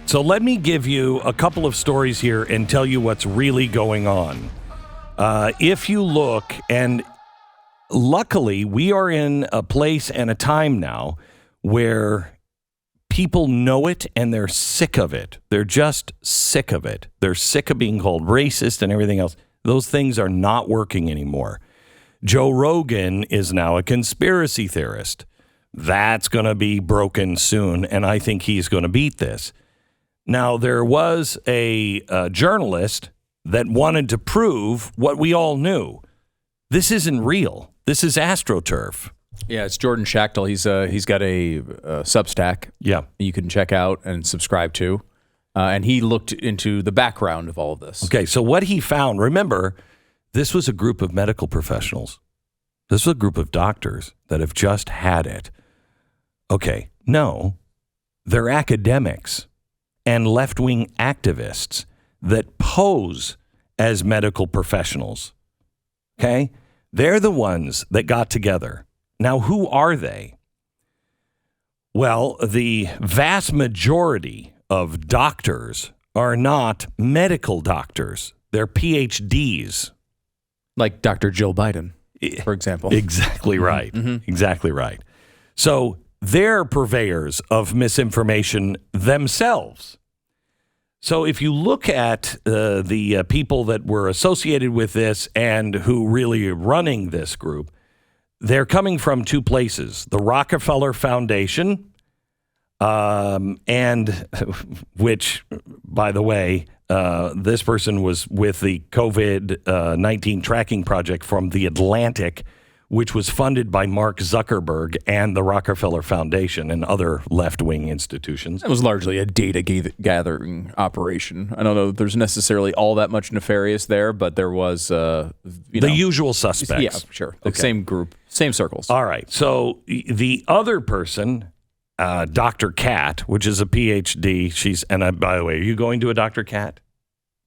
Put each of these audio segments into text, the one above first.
So let me give you a couple of stories here and tell you what's really going on. If you look, and luckily we are in a place and a time now where people know it and they're sick of it. They're just sick of it. They're sick of being called racist and everything else. Those things are not working anymore. Joe Rogan is now a conspiracy theorist. That's going to be broken soon, and I think he's going to beat this. Now, there was a journalist that wanted to prove what we all knew. This isn't real. This is AstroTurf. Yeah, it's Jordan Schachtel. He's got a Substack. Yeah, you can check out and subscribe to, and he looked into the background of all of this. Okay, so what he found, remember, this was a group of medical professionals. This was a group of doctors that have just had it. Okay, no, they're academics and left-wing activists that pose as medical professionals. Okay, they're the ones that got together. Now, who are they? Well, the vast majority of doctors are not medical doctors. They're PhDs. Like Dr. Jill Biden, for example. Exactly right. Mm-hmm. Exactly right. So they're purveyors of misinformation themselves. So if you look at the people that were associated with this and who really are running this group, they're coming from two places: the Rockefeller Foundation, and which, by the way, this person was with the COVID-19 tracking project from The Atlantic, which was funded by Mark Zuckerberg and the Rockefeller Foundation and other left-wing institutions. It was largely a data gathering operation. I don't know if there's necessarily all that much nefarious there, but there was, the usual suspects. Yeah, sure. The same group, same circles. All right. So the other person, Dr. Kat, which is a PhD, and by the way, are you going to a Dr. Kat?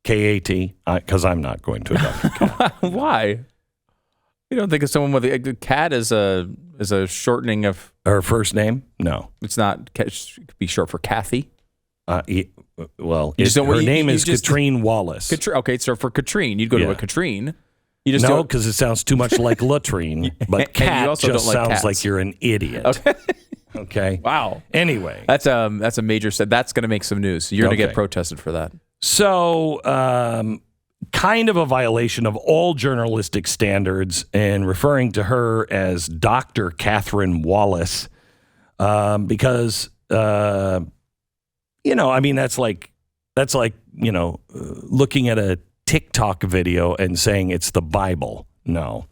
K-A-T? Because I'm not going to a Dr. Kat. Why? You don't think of someone with a Kat as a shortening of her first name? No, it's not. It could be short for Kathy. Her name is Katrine Wallace. Okay, so for Katrine, you'd go to a Katrine. You just no, because it sounds too much like latrine. But Kat also just don't like sounds cats. like you're an idiot. Okay. Okay. Wow. Anyway, that's a major. That's going to make some news. You're going to get protested for that. So, kind of a violation of all journalistic standards, and referring to her as Dr. Catherine Wallace, because that's like looking at a TikTok video and saying it's the Bible. No,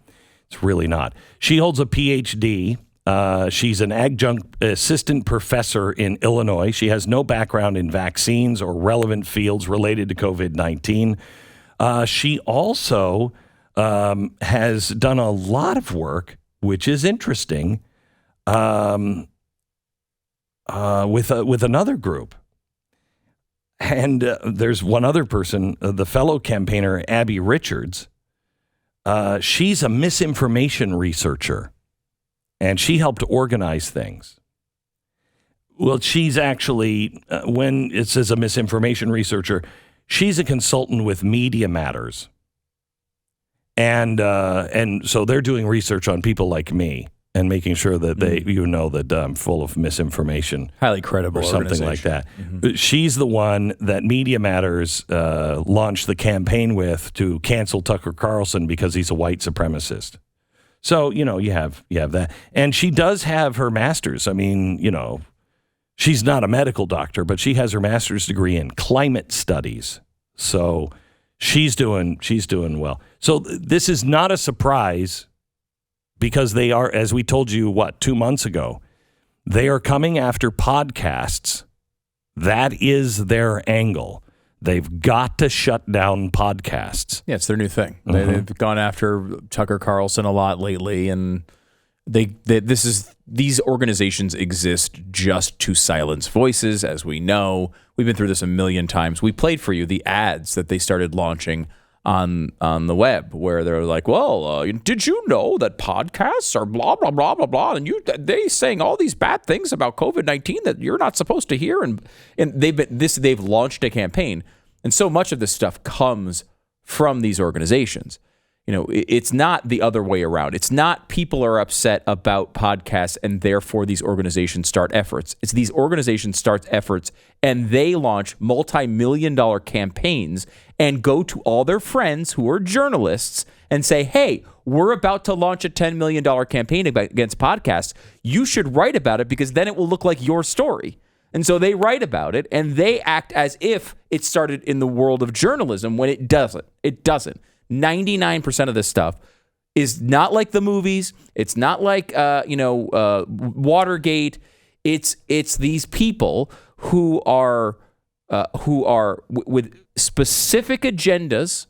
it's really not. She holds a PhD. She's an adjunct assistant professor in Illinois. She has no background in vaccines or relevant fields related to COVID-19. She also has done a lot of work, which is interesting, with another group. And there's one other person, the fellow campaigner, Abby Richards. She's a misinformation researcher. And she helped organize things. Well, she's actually, when it says a misinformation researcher, she's a consultant with Media Matters. And so they're doing research on people like me and making sure that that I'm full of misinformation. Highly credible or something like that. Mm-hmm. She's the one that Media Matters launched the campaign with to cancel Tucker Carlson because he's a white supremacist. So, you have that. And she does have her master's. I mean, she's not a medical doctor, but she has her master's degree in climate studies. So she's doing well. So this is not a surprise because they are, as we told you, 2 months ago, they are coming after podcasts. That is their angle. They've got to shut down podcasts. Yeah, it's their new thing. Mm-hmm. They've gone after Tucker Carlson a lot lately, and these organizations exist just to silence voices, as we know. We've been through this a million times. We played for you the ads that they started launching on the web where they're like, well, did you know that podcasts are blah, blah, blah, blah, blah, and they saying all these bad things about COVID-19 that you're not supposed to hear, and they've launched a campaign, and so much of this stuff comes from these organizations. It's not the other way around. It's not people are upset about podcasts and therefore these organizations start efforts. It's these organizations start efforts and they launch multi-million-dollar campaigns and go to all their friends who are journalists and say, hey, we're about to launch a $10 million campaign against podcasts. You should write about it because then it will look like your story. And so they write about it and they act as if it started in the world of journalism when it doesn't. It doesn't. 99% of this stuff is not like the movies. It's not like Watergate. It's these people who are with specific agendas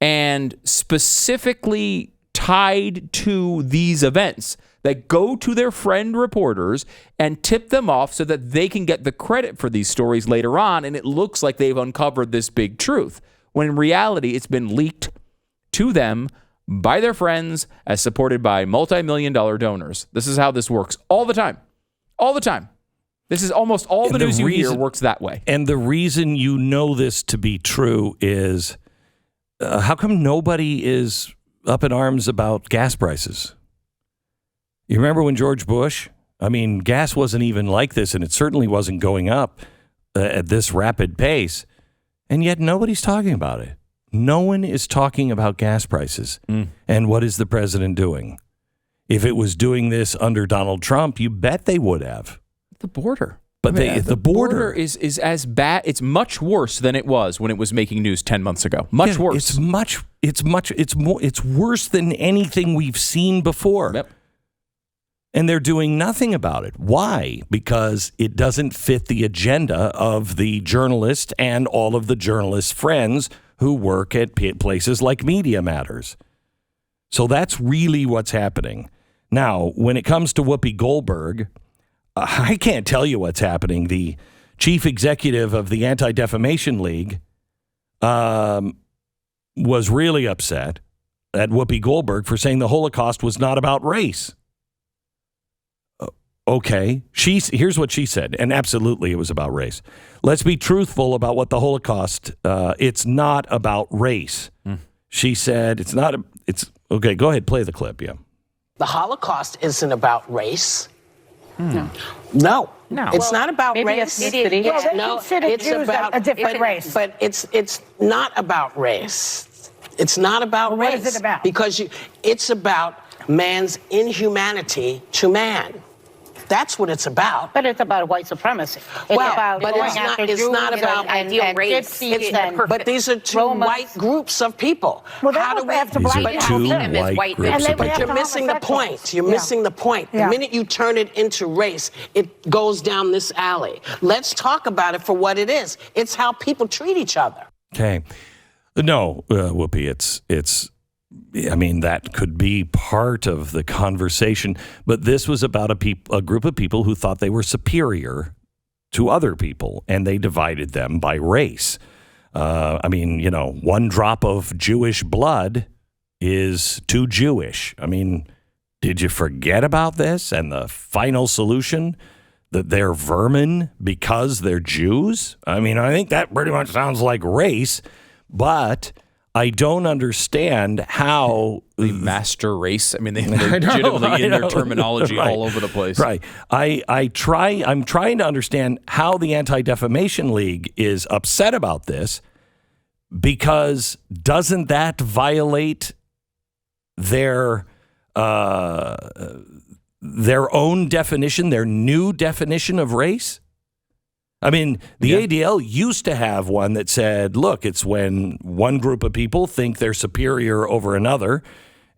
and specifically tied to these events that go to their friend reporters and tip them off so that they can get the credit for these stories later on, and it looks like they've uncovered this big truth, when in reality it's been leaked to them by their friends as supported by multi-million-dollar donors. This is how this works all the time. All the time. This is almost all the news you hear works that way. And the reason you know this to be true is how come nobody is up in arms about gas prices? You remember when George Bush, gas wasn't even like this, and it certainly wasn't going up at this rapid pace, and yet nobody's talking about it. No one is talking about gas prices. And what is the president doing? If it was doing this under Donald Trump, you bet they would have. The border. But the border is as bad. It's much worse than it was when it was making news 10 months ago. Much worse. It's worse than anything we've seen before. Yep. And they're doing nothing about it. Why? Because it doesn't fit the agenda of the journalist and all of the journalists' friends who work at places like Media Matters. So that's really what's happening. Now, when it comes to Whoopi Goldberg, I can't tell you what's happening. The chief executive of the Anti-Defamation League was really upset at Whoopi Goldberg for saying the Holocaust was not about race. Okay, here's what she said, and absolutely it was about race. Let's be truthful about what the Holocaust, it's not about race. She said it's okay, go ahead, play the clip, yeah. The Holocaust isn't about race. No. It's not about race. It's about a different race. But it's not about race. It's not about race. What is it about? Because it's about man's inhumanity to man. That's what it's about. But it's about white supremacy. It's about it's not about ideal race. But these are two white groups of people. Well, how do we have to black two white groups of But people. you're missing the point. You're missing the point. The minute you turn it into race, it goes down this alley. Let's talk about it for what it is. It's how people treat each other. Okay. No, Whoopi, that could be part of the conversation, but this was about a group of people who thought they were superior to other people, and they divided them by race. One drop of Jewish blood is too Jewish. Did you forget about this? And the final solution, that they're vermin because they're Jews? I think that pretty much sounds like race, but I don't understand how the master race. They legitimately in their terminology all over the place. Right. I'm trying to understand how the Anti-Defamation League is upset about this, because doesn't that violate their own definition, their new definition of race? The ADL used to have one that said, look, it's when one group of people think they're superior over another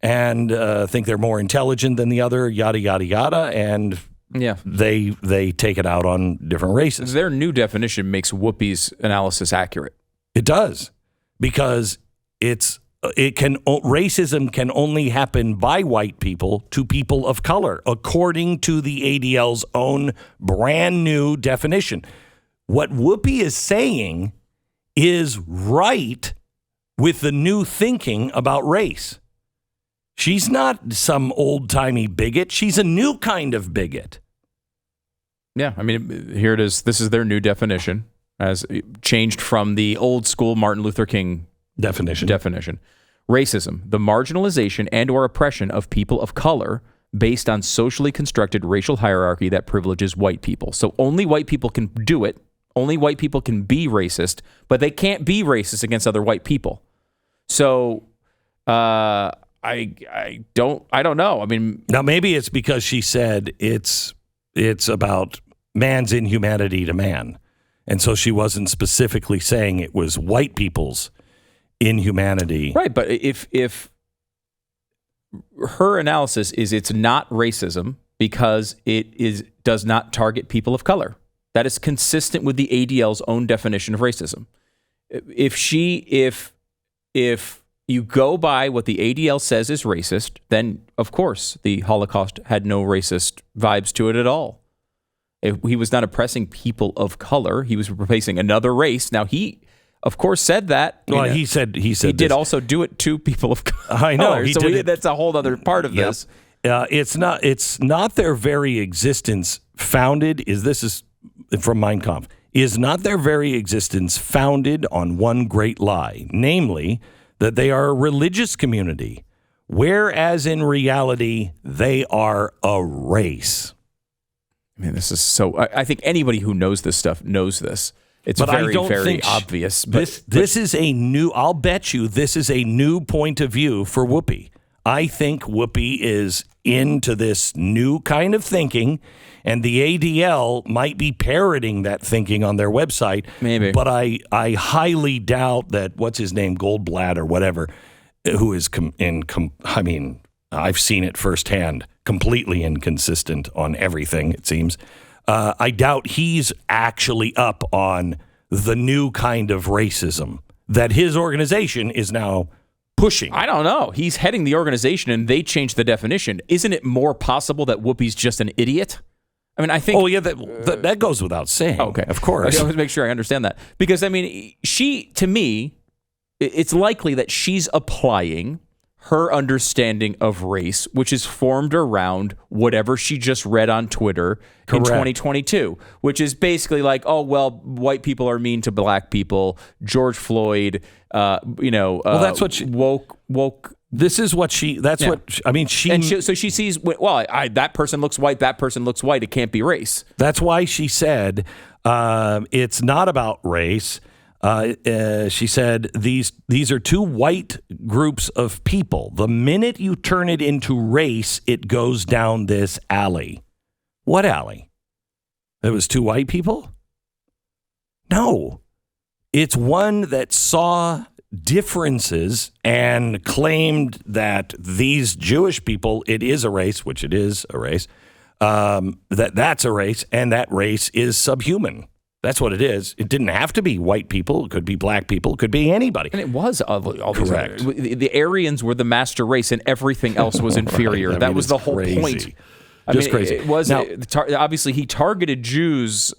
and think they're more intelligent than the other, yada, yada, yada, and they take it out on different races. Their new definition makes Whoopi's analysis accurate. It does, because racism can only happen by white people to people of color, according to the ADL's own brand new definition. What Whoopi is saying is right, with the new thinking about race. She's not some old-timey bigot. She's a new kind of bigot. Yeah, I mean, here it is. This is their new definition, as changed from the old school Martin Luther King definition. Racism, the marginalization and or oppression of people of color based on socially constructed racial hierarchy that privileges white people. So only white people can do it. Only white people can be racist, but they can't be racist against other white people. So I don't know. I mean, now maybe it's because she said it's about man's inhumanity to man. And so she wasn't specifically saying it was white people's inhumanity. Right, but if her analysis is it's not racism because it does not target people of color. That is consistent with the ADL's own definition of racism. If you go by what the ADL says is racist, then of course the Holocaust had no racist vibes to it at all. He was not oppressing people of color. He was replacing another race. Now he, of course, said that. Well, he said he did also do it to people of color. I know. That's a whole other part of this. It's not their very existence founded. This is from Mein Kampf. Is not their very existence founded on one great lie, namely that they are a religious community, whereas in reality they are a race. I mean, this is so. I think anybody who knows this stuff knows this. It's but very, I don't very think obvious. This is a new. I'll bet you this is a new point of view for Whoopi. I think Whoopi is into this new kind of thinking, and the ADL might be parroting that thinking on their website. Maybe, but I highly doubt that what's his name, Goldblatt or whatever, who is I mean, I've seen it firsthand. Completely inconsistent on everything, it seems. I doubt he's actually up on the new kind of racism that his organization is now pushing. I don't know. He's heading the organization and they changed the definition. Isn't it more possible that Whoopi's just an idiot? I mean, I think... Oh, yeah, that goes without saying. Okay. Of course. I always make sure I understand that. Because, I mean, to me, it's likely that she's applying her understanding of race, which is formed around whatever she just read on Twitter in 2022, which is basically like, oh, well, white people are mean to black people. George Floyd, well, that's what she woke. This is what she. That's what I mean. So she sees. Well, that person looks white. That person looks white. It can't be race. That's why she said it's not about race. She said these are two white groups of people. The minute you turn it into race, it goes down this alley. What alley? It was two white people? No. It's one that saw differences and claimed that these Jewish people, it is a race, which it is a race, that's a race, and that race is subhuman. That's what it is. It didn't have to be white people. It could be black people. It could be anybody. And it was all these correct. The Aryans were the master race, and everything else was inferior. Right. That was the whole point. Just crazy. It was now, obviously he targeted Jews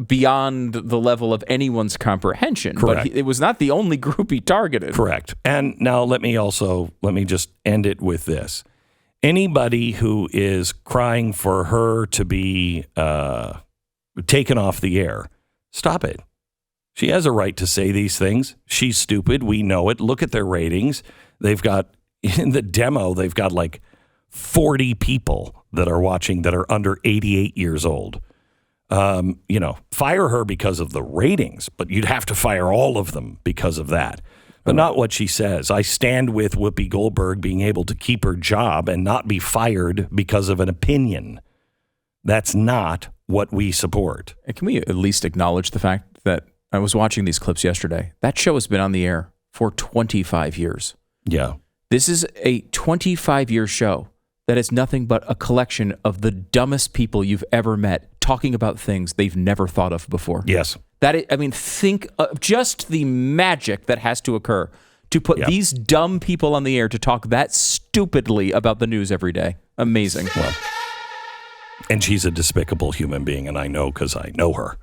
beyond the level of anyone's comprehension. Correct. But it was not the only group he targeted. Correct. And now let me just end it with this. Anybody who is crying for her to be taken off the air, stop it. She has a right to say these things. She's stupid. We know it. Look at their ratings. They've got, in the demo, they've got like 40 people that are watching that are under 88 years old. Fire her because of the ratings, but you'd have to fire all of them because of that. But not what she says. I stand with Whoopi Goldberg being able to keep her job and not be fired because of an opinion. That's not what we support. And can we at least acknowledge the fact that I was watching these clips yesterday? That show has been on the air for 25 years. Yeah. This is a 25-year show that is nothing but a collection of the dumbest people you've ever met talking about things they've never thought of before. Yes. Think of just the magic that has to occur to put these dumb people on the air to talk that stupidly about the news every day. Amazing. Well, and she's a despicable human being, and I know because I know her.